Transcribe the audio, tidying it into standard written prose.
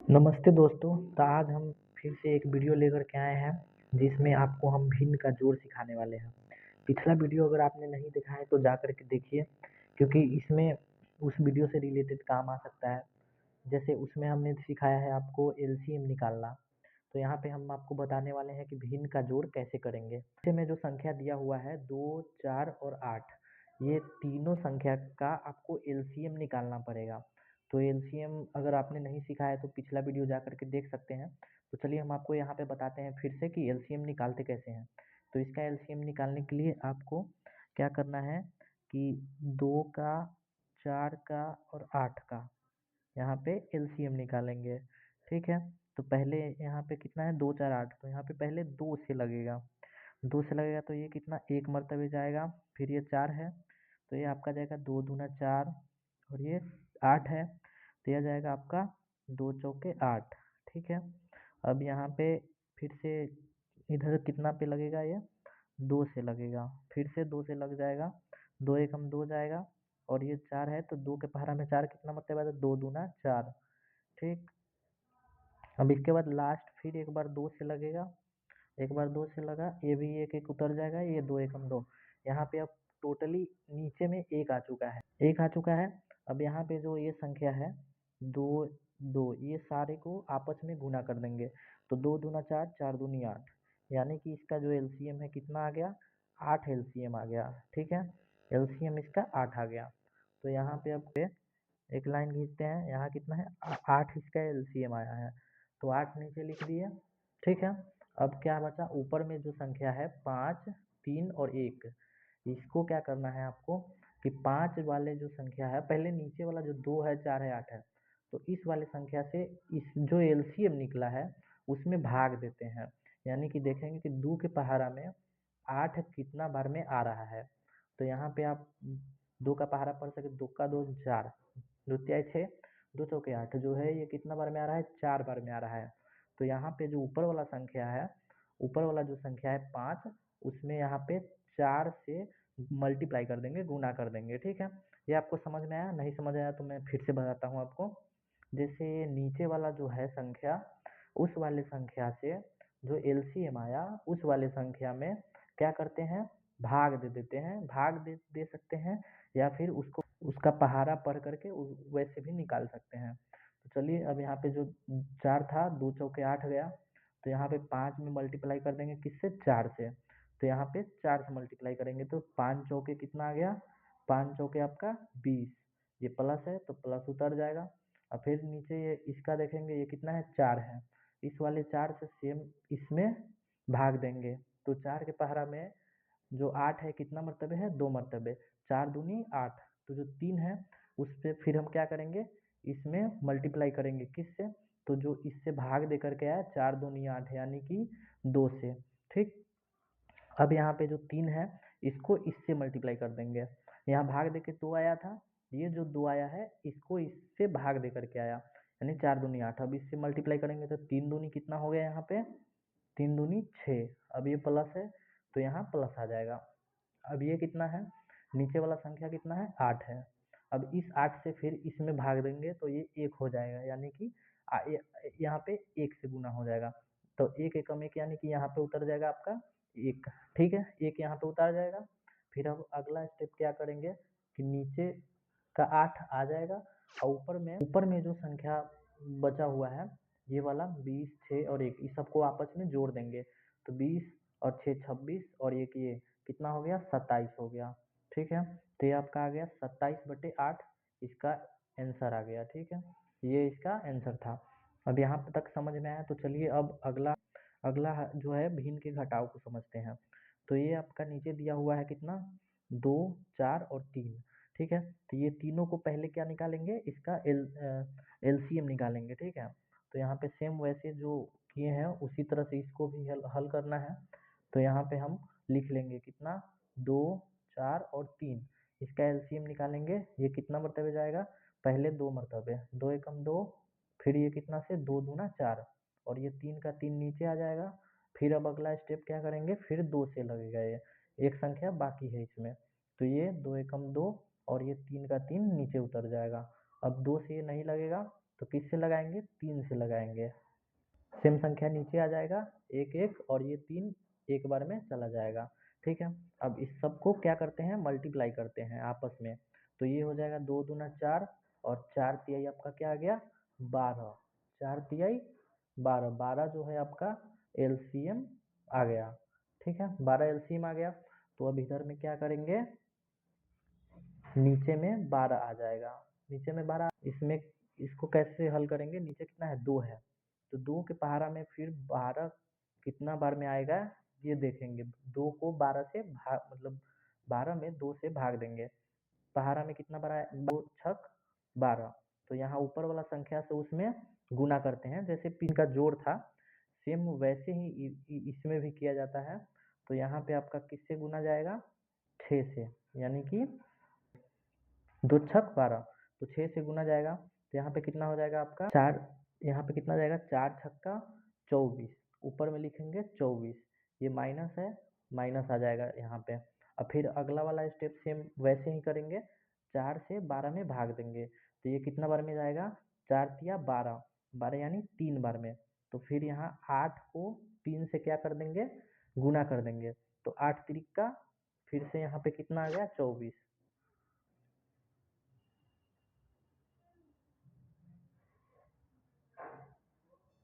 नमस्ते दोस्तों। तो आज हम फिर से एक वीडियो लेकर के आए हैं जिसमें आपको हम भिन्न का जोड़ सिखाने वाले हैं। पिछला वीडियो अगर आपने नहीं देखा है तो जा कर के देखिए, क्योंकि इसमें उस वीडियो से रिलेटेड काम आ सकता है। जैसे उसमें हमने सिखाया है आपको एलसीएम निकालना, तो यहाँ पे हम आपको बताने वाले हैं कि भिन्न का जोड़ कैसे करेंगे। इसे में जो संख्या दिया हुआ है 2, 4 और 8, ये तीनों संख्या का आपको एलसीएम निकालना पड़ेगा। तो एलसीएम अगर आपने नहीं सीखा है तो पिछला वीडियो जा कर के देख सकते हैं। तो चलिए हम आपको यहाँ पे बताते हैं फिर से कि एलसीएम निकालते कैसे हैं। तो इसका एलसीएम निकालने के लिए आपको क्या करना है कि 2 का, 4 का और 8 का यहाँ पे एलसीएम निकालेंगे। ठीक है, तो पहले यहाँ पे कितना है 2, 4, 8, तो यहाँ पे पहले 2 से लगेगा। 2 से लगेगा तो ये कितना एक मरतबे जाएगा। फिर ये 4 है तो ये आपका जाएगा 2 दूना 4, और ये 8 है तो यह जाएगा आपका 2 चौके 8। ठीक है, अब यहाँ पे फिर से इधर कितना पे लगेगा, ये 2 से लगेगा। फिर से 2 से लग जाएगा, 2 एकम 2 जाएगा, और ये 4 है तो 2 के पहाड़ा में 4 कितना मरतबा है, 2 दूना 4। ठीक, अब इसके बाद लास्ट फिर एक बार 2 से लगेगा, एक बार 2 से लगा, ये भी एक एक उतर जाएगा, ये 2 एकम 2। यहाँ पे अब टोटली नीचे में एक आ चुका है, एक आ चुका है। अब यहाँ पे जो ये संख्या है 2, 2, ये सारे को आपस में गुना कर देंगे। तो 2 दूना 4, 4 दूनी 8, यानी कि इसका जो एलसीएम है कितना आ गया, 8 एलसीएम आ गया। ठीक है, एलसीएम इसका 8 आ गया। तो यहाँ पे अब एक लाइन खींचते हैं, यहाँ कितना है 8 इसका एलसीएम आया है, तो 8 नीचे लिख दिए। ठीक है, अब क्या बचा, ऊपर में जो संख्या है 5, 3 और 1, इसको क्या करना है आपको कि 5 वाले जो संख्या है, पहले नीचे वाला जो 2 है, 4 है, 8 है, तो इस वाले संख्या से इस जो एलसीएम निकला है उसमें भाग देते हैं। यानी कि देखेंगे कि 2 के पहाड़ा में 8 कितना बार में आ रहा है। तो यहाँ पे आप 2 का पहाड़ा पढ़ सके, 2 का 2 4, 2 तिहाई 6, 2 चौके 8, जो है ये कितना बार में आ रहा है, 4 बार में आ रहा है। तो यहाँ पे जो ऊपर वाला संख्या है, ऊपर वाला जो संख्या है 5, उसमें यहाँ पे 4 से मल्टीप्लाई कर देंगे, गुना कर देंगे। ठीक है, ये आपको समझ में आया? नहीं समझ आया तो मैं फिर से बताता हूँ आपको। जैसे नीचे वाला जो है संख्या, उस वाले संख्या से जो एलसीएम आया उस वाले संख्या में क्या करते हैं, भाग दे देते हैं। भाग दे सकते हैं, या फिर उसको उसका पहाड़ा पढ़ करके वैसे भी निकाल सकते हैं। तो चलिए, अब यहाँ पे जो 4 था, 2 चौके 8 गया, तो यहाँ पे 5 में मल्टीप्लाई कर देंगे, किससे, 4 से। तो यहाँ पे 4 से मल्टीप्लाई करेंगे तो 5 चौके कितना आ गया, 5 चौके आपका 20, ये प्लस है तो प्लस उतर जाएगा। और फिर नीचे ये इसका देखेंगे, ये कितना है, 4 है, इस वाले 4 से सेम इसमें भाग देंगे। तो 4 के पहाड़ा में जो 8 है कितना मरतबे है, 2 मरतबे, 4 दूनी 8, तो जो 3 है उस पे फिर हम क्या करेंगे, इसमें मल्टीप्लाई करेंगे, किससे, तो जो इससे भाग दे करके आया 4 दूनी 8, यानी कि 2 से। ठीक, अब यहाँ पे जो 3 है इसको इससे मल्टीप्लाई कर देंगे, यहाँ भाग दे के 2 आया था, ये जो 2 आया है इसको इससे भाग दे करके आया, यानी 4 दूनी 8। अब इससे मल्टीप्लाई करेंगे तो 3 दूनी कितना हो गया, यहाँ पे 3 दूनी 6, अब ये प्लस है तो यहाँ प्लस आ जाएगा। अब ये कितना है, नीचे वाला संख्या कितना है, 8 है। अब इस 8 से फिर इसमें भाग देंगे तो ये 1 हो जाएगा, यानी कि यहाँ पे 1 से गुना हो जाएगा। तो 1 एकम 1, यानी कि यहाँ पे उतर जाएगा आपका 1। ठीक है, 1 यहाँ पे उतर जाएगा। फिर अब अगला स्टेप क्या करेंगे कि नीचे का 8 आ जाएगा, और ऊपर में जो संख्या बचा हुआ है ये वाला 20, 6 और 1, इस सबको आपस में जोड़ देंगे। तो 20 और 6 26, और एक ये कितना हो गया, 27 हो गया। ठीक है, तो ये आपका आ गया 27/8, इसका आंसर आ गया। ठीक है, ये इसका आंसर था। अब यहाँ तक समझ में आया, तो चलिए अब अगला अगला जो है भिन्न के घटाव को समझते हैं। तो ये आपका नीचे दिया हुआ है कितना, 2, 4 और 3। ठीक है, तो ये तीनों को पहले क्या निकालेंगे, इसका एलसीएम निकालेंगे। ठीक है, तो यहाँ पे सेम वैसे जो किए हैं उसी तरह से इसको भी हल करना है। तो यहाँ पे हम लिख लेंगे कितना, 2, 4 और 3, इसका एलसीएम निकालेंगे। ये कितना मरतबे जाएगा, पहले 2 मरतबे, 2 एकम 2, फिर ये कितना से 2 दूना 4, और ये 3 का 3 नीचे आ जाएगा। फिर अब अगला स्टेप क्या करेंगे, फिर 2 से लगेगा, ये एक संख्या बाकी है इसमें, तो ये 2 एकम 2, और ये 3 का 3 नीचे उतर जाएगा। अब 2 से ये नहीं लगेगा तो किससे लगाएंगे, 3 से लगाएंगे। सेम संख्या नीचे आ जाएगा, 1 1, और ये 3 एक बार में चला जाएगा। ठीक है, अब इस सब को क्या करते हैं, मल्टीप्लाई करते हैं आपस में। तो ये हो जाएगा 2 दूना 4, और 4 तिहाई आपका क्या आ गया, 12। 4 तिहाई 12, 12 जो है आपका एलसीएम आ गया। ठीक है, 12 एलसीएम आ गया। तो अब इधर में क्या करेंगे, नीचे में 12 आ जाएगा। नीचे में 12, इसमें इसको कैसे हल करेंगे, नीचे कितना है, 2 है, तो 2 के पहाड़ा में फिर 12 कितना बार में आएगा ये देखेंगे। 2 को 12 से भाग, मतलब 12 में 2 से भाग देंगे। पहाड़ा में कितना बार आया, 2 छक 12। तो यहाँ ऊपर वाला संख्या से उसमें गुना करते हैं, जैसे पिन का जोड़ था सेम वैसे ही इसमें भी किया जाता है। तो यहाँ पे आपका किससे गुना जाएगा, 6 से, यानी कि 2 छक 12, तो 6 से गुना जाएगा। तो यहाँ पे कितना हो जाएगा आपका 4, यहाँ पे कितना जाएगा, 4 छक्का 24, ऊपर में लिखेंगे 24, ये माइनस है, माइनस आ जाएगा यहाँ पे। अब फिर अगला वाला स्टेप सेम वैसे ही करेंगे, 4 से 12 में भाग देंगे। तो ये कितना बार में जाएगा, 4 तिया 12, 12 यानी 3 बार में। तो फिर यहाँ 8 को 3 से क्या कर देंगे, गुना कर देंगे। तो 8 तिरिक का फिर से यहाँ पे कितना आ गया, 24।